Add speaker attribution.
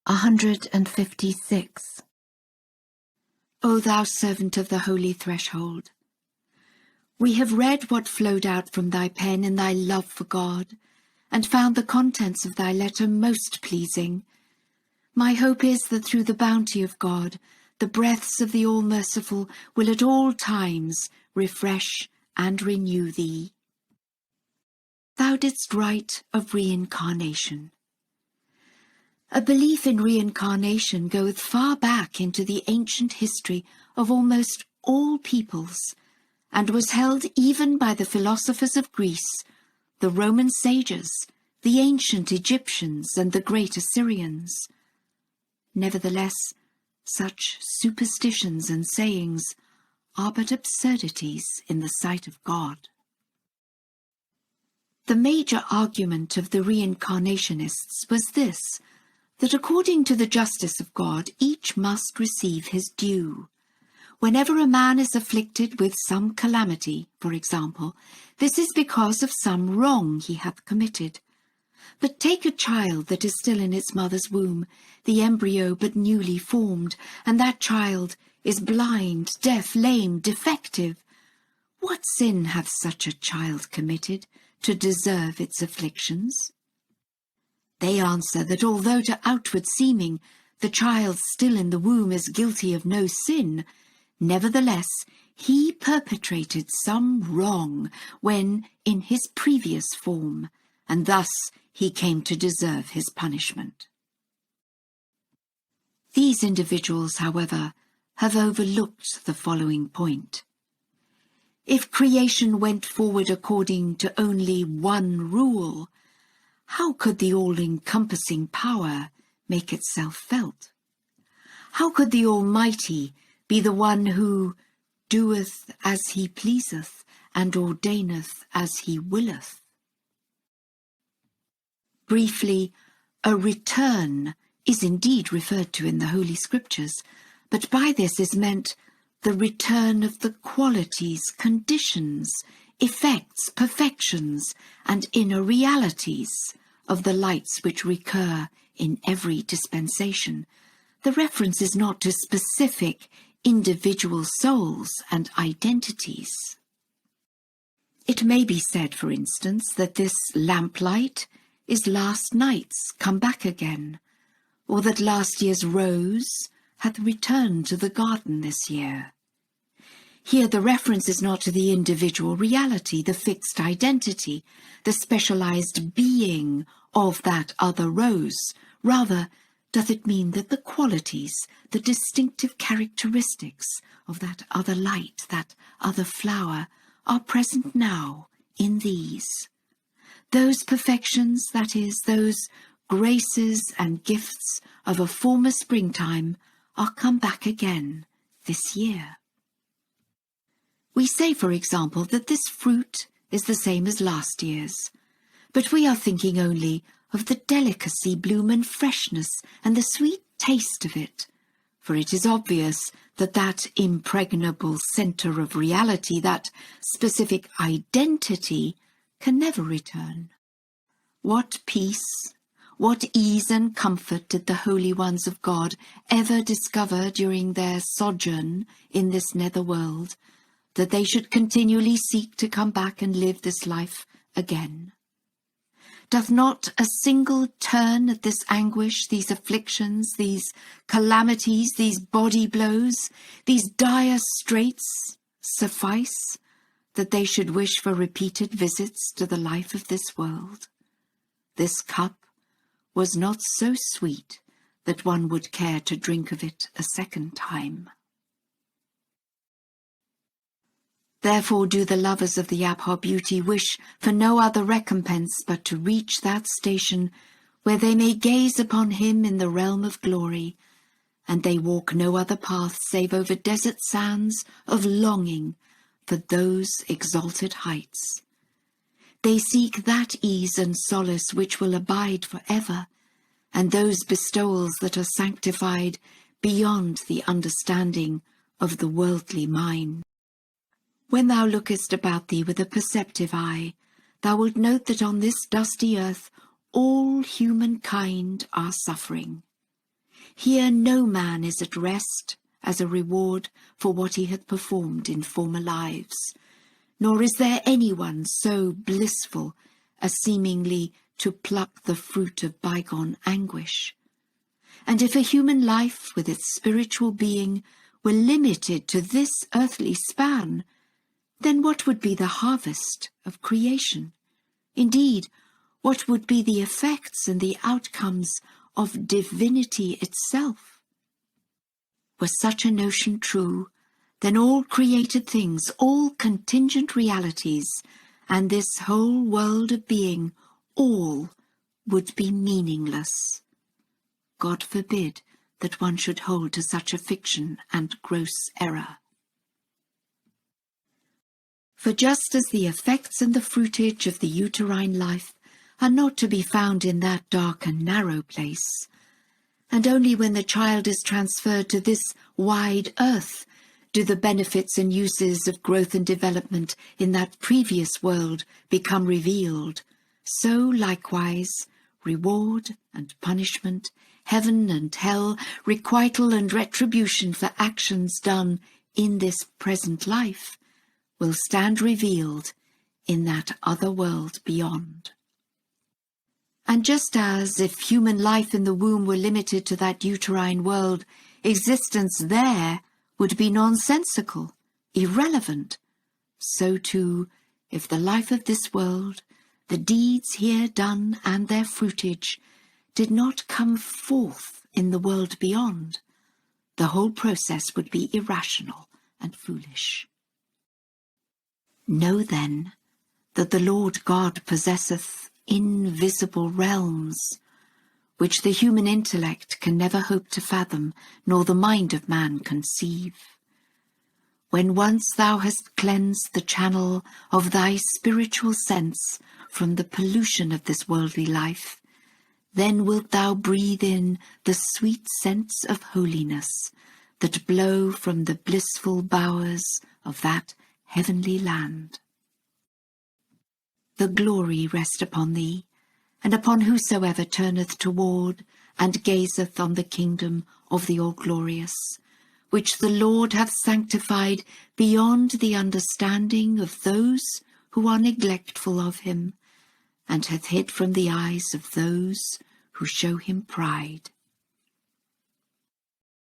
Speaker 1: 156. O thou servant of the holy threshold, we have read what flowed out from thy pen in thy love for God, and found the contents of thy letter most pleasing. My hope is that through the bounty of God, the breaths of the All-Merciful will at all times refresh and renew thee. Thou didst write of reincarnation. A belief in reincarnation goeth far back into the ancient history of almost all peoples, and was held even by the philosophers of Greece, the Roman sages, the ancient Egyptians, and the great Assyrians. Nevertheless, such superstitions and sayings are but absurdities in the sight of God. The major argument of the reincarnationists was this, that according to the justice of God, each must receive his due. Whenever a man is afflicted with some calamity, for example, this is because of some wrong he hath committed. But take a child that is still in its mother's womb, the embryo but newly formed, and that child is blind, deaf, lame, defective. What sin hath such a child committed to deserve its afflictions? They answer that although to outward seeming the child still in the womb is guilty of no sin, nevertheless he perpetrated some wrong when in his previous form, and thus he came to deserve his punishment. These individuals, however, have overlooked the following point. If creation went forward according to only one rule, how could the all-encompassing power make itself felt? How could the Almighty be the one who doeth as he pleaseth and ordaineth as he willeth? Briefly, a return is indeed referred to in the Holy Scriptures, but by this is meant the return of the qualities, conditions, effects, perfections, and inner realities of the lights which recur in every dispensation. The reference is not to specific individual souls and identities. It may be said, for instance, that this lamplight is last night's come back again, or that last year's rose hath returned to the garden this year. Here the reference is not to the individual reality, the fixed identity, the specialized being of that other rose. Rather, doth it mean that the qualities, the distinctive characteristics of that other light, that other flower, are present now in these. Those perfections, that is, those graces and gifts of a former springtime, are come back again this year. We say, for example, that this fruit is the same as last year's, but we are thinking only of the delicacy, bloom and freshness and the sweet taste of it, for it is obvious that that impregnable centre of reality, that specific identity, can never return. What peace, what ease and comfort did the holy ones of God ever discover during their sojourn in this nether world, that they should continually seek to come back and live this life again? Doth not a single turn at this anguish, these afflictions, these calamities, these body blows, these dire straits suffice, that they should wish for repeated visits to the life of this world? This cup was not so sweet that one would care to drink of it a second time. Therefore do the lovers of the Abha beauty wish for no other recompense but to reach that station where they may gaze upon him in the realm of glory, and they walk no other path save over desert sands of longing for those exalted heights. They seek that ease and solace which will abide forever, and those bestowals that are sanctified beyond the understanding of the worldly mind. When thou lookest about thee with a perceptive eye, thou wilt note that on this dusty earth all humankind are suffering. Here no man is at rest as a reward for what he hath performed in former lives, nor is there anyone so blissful as seemingly to pluck the fruit of bygone anguish. And if a human life with its spiritual being were limited to this earthly span, then what would be the harvest of creation? Indeed, what would be the effects and the outcomes of divinity itself? Were such a notion true, then all created things, all contingent realities, and this whole world of being, all would be meaningless. God forbid that one should hold to such a fiction and gross error. For just as the effects and the fruitage of the uterine life are not to be found in that dark and narrow place, and only when the child is transferred to this wide earth do the benefits and uses of growth and development in that previous world become revealed, so likewise reward and punishment, heaven and hell, requital and retribution for actions done in this present life will stand revealed in that other world beyond. And just as if human life in the womb were limited to that uterine world, existence there would be nonsensical, irrelevant, so too, if the life of this world, the deeds here done and their fruitage, did not come forth in the world beyond, the whole process would be irrational and foolish. Know then that the Lord God possesseth invisible realms, which the human intellect can never hope to fathom, nor the mind of man conceive. When once thou hast cleansed the channel of thy spiritual sense from the pollution of this worldly life, then wilt thou breathe in the sweet scents of holiness that blow from the blissful bowers of that heavenly land. The glory rest upon thee, and upon whosoever turneth toward and gazeth on the kingdom of the All-Glorious, which the Lord hath sanctified beyond the understanding of those who are neglectful of him, and hath hid from the eyes of those who show him pride.